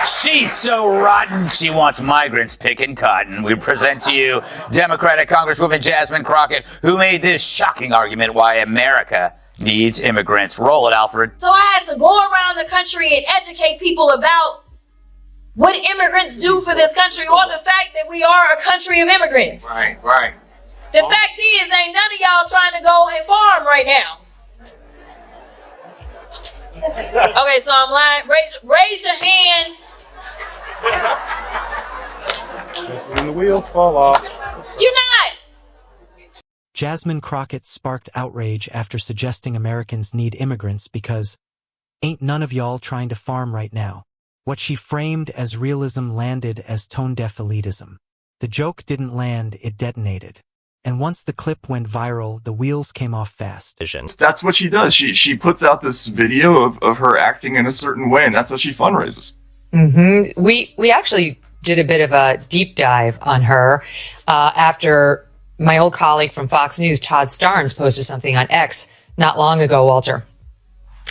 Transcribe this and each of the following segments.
She's so rotten, she wants migrants picking cotton. We present to you Democratic Congresswoman Jasmine Crockett, who made this shocking argument why America needs immigrants. Roll it, Alfred. So I had to go around the country and educate people about what immigrants do for this country, or the fact that we are a country of immigrants. Right. The fact is, ain't none of y'all trying to go and farm right now. Okay, so I'm lying. Raise your hands. When the wheels fall off. You're not. Jasmine Crockett sparked outrage after suggesting Americans need immigrants because ain't none of y'all trying to farm right now. What she framed as realism landed as tone-deaf elitism. The joke didn't land, it detonated. And once the clip went viral, the wheels came off fast. That's what she does. She puts out this video of her acting in a certain way, and that's how she fundraises. Mm-hmm. We actually did a bit of a deep dive on her after my old colleague from Fox News, Todd Starnes, posted something on X not long ago, Walter.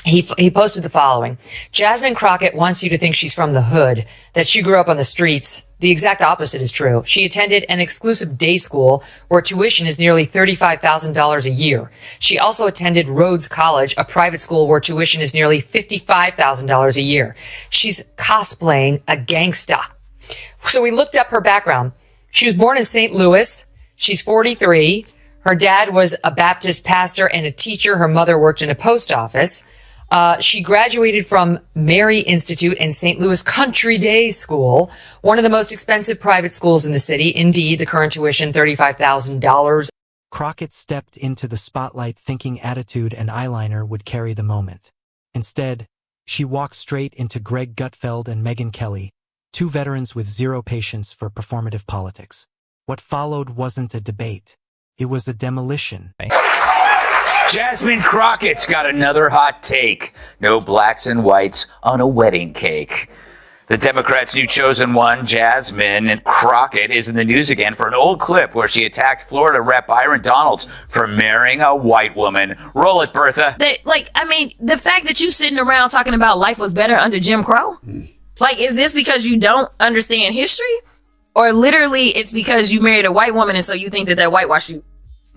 He posted the following. Jasmine Crockett wants you to think she's from the hood, that she grew up on the streets. The exact opposite is true. She attended an exclusive day school where tuition is nearly $35,000 a year. She also attended Rhodes College, a private school where tuition is nearly $55,000 a year. She's cosplaying a gangsta. So we looked up her background. She was born in St. Louis. She's 43. Her dad was a Baptist pastor and a teacher. Her mother worked in a post office. She graduated from Mary Institute and St. Louis Country Day School, one of the most expensive private schools in the city. Indeed, the current tuition, $35,000. Crockett stepped into the spotlight thinking attitude and eyeliner would carry the moment. Instead, she walked straight into Greg Gutfeld and Megyn Kelly, two veterans with zero patience for performative politics. What followed wasn't a debate. It was a demolition. Jasmine Crockett's got another hot take. No blacks and whites on a wedding cake. The Democrats' new chosen one, Jasmine Crockett, is in the news again for an old clip where she attacked Florida Rep. Byron Donalds for marrying a white woman. Roll it, Bertha. The fact that you sitting around talking about life was better under Jim Crow, is this because you don't understand history? Or literally it's because you married a white woman and so you think that whitewashed you?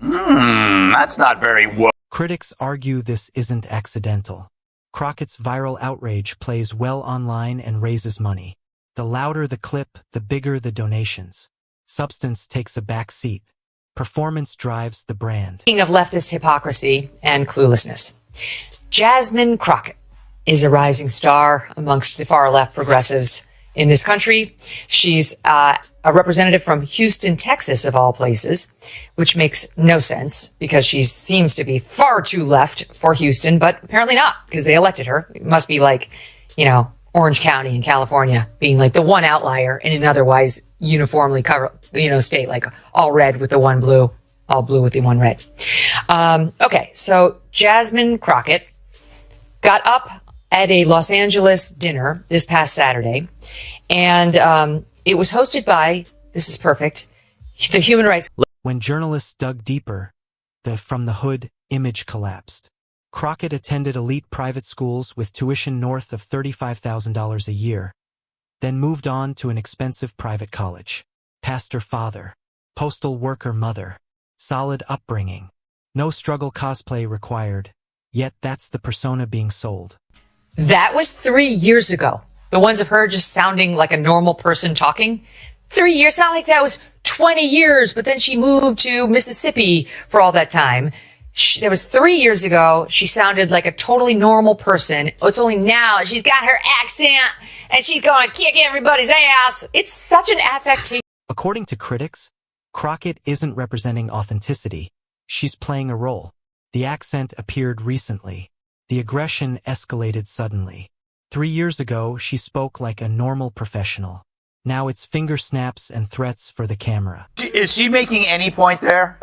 That's not very woke. Critics argue this isn't accidental. Crockett's viral outrage plays well online and raises money. The louder the clip, the bigger the donations. Substance takes a back seat. Performance drives the brand. Speaking of leftist hypocrisy and cluelessness, Jasmine Crockett is a rising star amongst the far-left progressives in this country. She's a representative from Houston, Texas, of all places, which makes no sense because she seems to be far too left for Houston, but apparently not because they elected her. It must be like, Orange County in California being like the one outlier in an otherwise uniformly state, like all red with the one blue, all blue with the one red. Okay, so Jasmine Crockett got up at a Los Angeles dinner this past Saturday, and it was hosted by, this is perfect, the human rights. When journalists dug deeper, the From the Hood image collapsed. Crockett attended elite private schools with tuition north of $35,000 a year, then moved on to an expensive private college. Pastor father, postal worker mother, solid upbringing, no struggle cosplay required, yet that's the persona being sold. That was 3 years ago. The ones of her just sounding like a normal person talking. 3 years, not like that was 20 years, but then she moved to Mississippi for all that time. That was 3 years ago. She sounded like a totally normal person. It's only now she's got her accent and she's going to kick everybody's ass. It's such an affectation. According to critics, Crockett isn't representing authenticity. She's playing a role. The accent appeared recently. The aggression escalated suddenly. 3 years ago, she spoke like a normal professional. Now it's finger snaps and threats for the camera. Is she making any point there?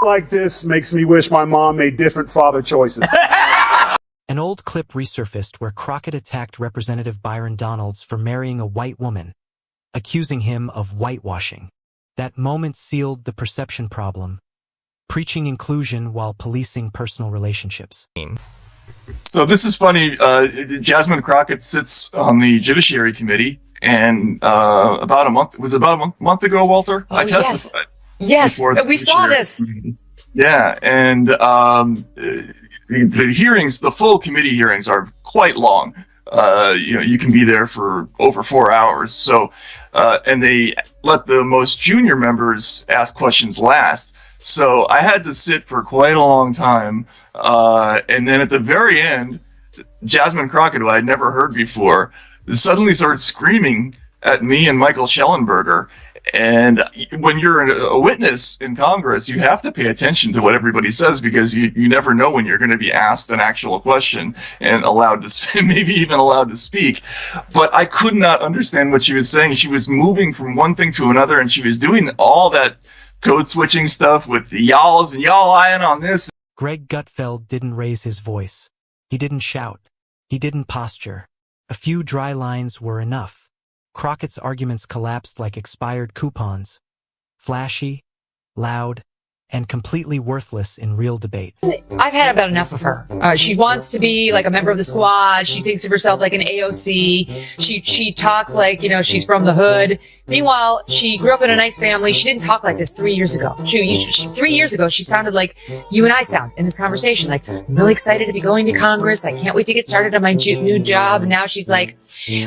Like this makes me wish my mom made different father choices. An old clip resurfaced where Crockett attacked Representative Byron Donalds for marrying a white woman, accusing him of whitewashing. That moment sealed the perception problem, preaching inclusion while policing personal relationships. So this is funny. Jasmine Crockett sits on the Judiciary Committee, and about a month ago, Walter, I testified. Yes, before the we saw Judiciary. this. Yeah, and the hearings, the full committee hearings, are quite long. You can be there for over 4 hours. So, and they let the most junior members ask questions last. So I had to sit for quite a long time. And then at the very end, Jasmine Crockett, who I had never heard before, suddenly started screaming at me and Michael Schellenberger. And when you're a witness in Congress, you have to pay attention to what everybody says, because you never know when you're going to be asked an actual question and allowed to, maybe even allowed to speak. But I could not understand what she was saying. She was moving from one thing to another, and she was doing all that code switching stuff with the y'alls and y'all eyeing on this. Greg Gutfeld didn't raise his voice. He didn't shout. He didn't posture. A few dry lines were enough. Crockett's arguments collapsed like expired coupons, flashy, loud, and completely worthless in real debate. I've had about enough of her. She wants to be like a member of the squad. She thinks of herself like an AOC. She talks like, she's from the hood. Meanwhile, she grew up in a nice family. She didn't talk like this 3 years ago. 3 years ago, she sounded like you and I sound in this conversation. Like, I'm really excited to be going to Congress. I can't wait to get started on my new job. And now she's like,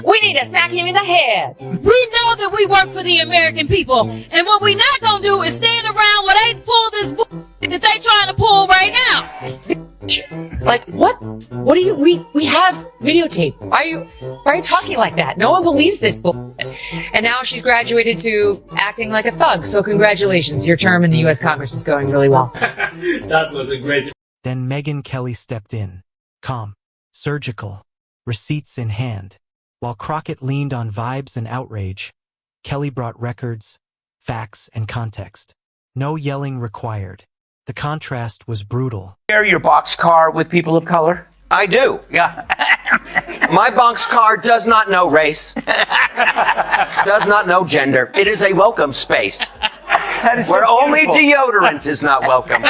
we need to smack him in the head. We know that we work for the American people, and what we not gonna do is stand around while they pull this that they trying to pull right now. Like, what? What do you? We have videotape. Why are you talking like that? No one believes this bullshit. And now she's graduated to acting like a thug. So congratulations, your term in the U.S. Congress is going really well. That was a great. Then Megyn Kelly stepped in, calm, surgical, receipts in hand. While Crockett leaned on vibes and outrage, Kelly brought records, facts, and context. No yelling required. The contrast was brutal. Share your boxcar with people of color? I do. Yeah. My boxcar does not know race, does not know gender. It is a welcome space That is so where only beautiful. deodorant is not welcome.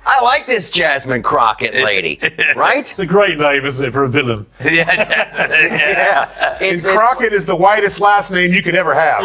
I like this Jasmine Crockett lady, right? It's a great name, isn't it, for a villain? Yeah. And Crockett is the whitest last name you could ever have.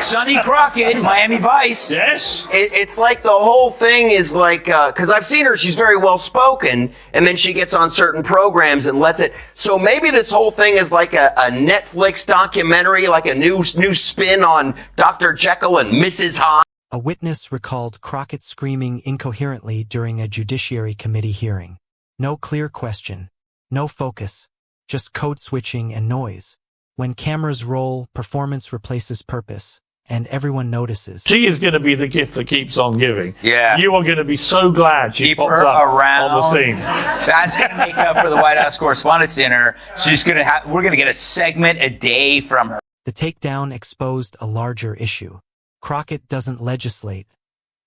Sonny Crockett, Miami Vice. Yes? It's like the whole thing is like, because I've seen her, she's very well spoken, and then she gets on certain programs and lets it. So maybe this whole thing is like a Netflix documentary, like a new spin on Dr. Jekyll and Mrs. Hyde. A witness recalled Crockett screaming incoherently during a Judiciary Committee hearing. No clear question, no focus, just code switching and noise. When cameras roll, performance replaces purpose, and everyone notices. She is going to be the gift that keeps on giving. Yeah. You are going to be so glad she Keep pops her up around. on the scene. That's going to make up for the White House Correspondents' Dinner. We're going to get a segment a day from her. The takedown exposed a larger issue. Crockett doesn't legislate.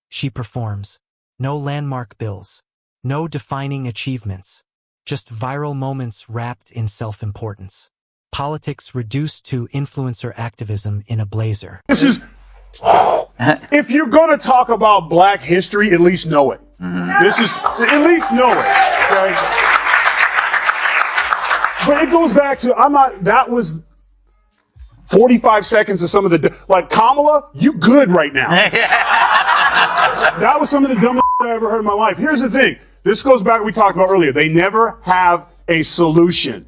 She performs. No landmark bills. No defining achievements. Just viral moments wrapped in self-importance. Politics reduced to influencer activism in a blazer. This is, if you're going to talk about black history, at least know it. This is, at least know it. Okay? But it goes back to, that was 45 seconds of some of the, like Kamala, you good right now. That was some of the dumbest I ever heard in my life. Here's the thing. This goes back to what we talked about earlier. They never have a solution.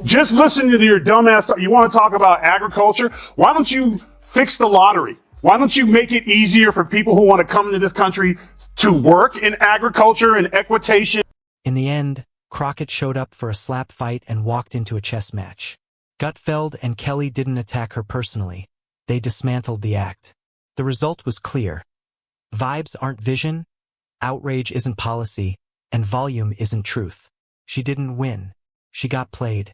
Just listen to your dumbass talk. You want to talk about agriculture? Why don't you fix the lottery? Why don't you make it easier for people who want to come into this country to work in agriculture and equitation? In the end, Crockett showed up for a slap fight and walked into a chess match. Gutfeld and Kelly didn't attack her personally. They dismantled the act. The result was clear. Vibes aren't vision, outrage isn't policy, and volume isn't truth. She didn't win. She got played.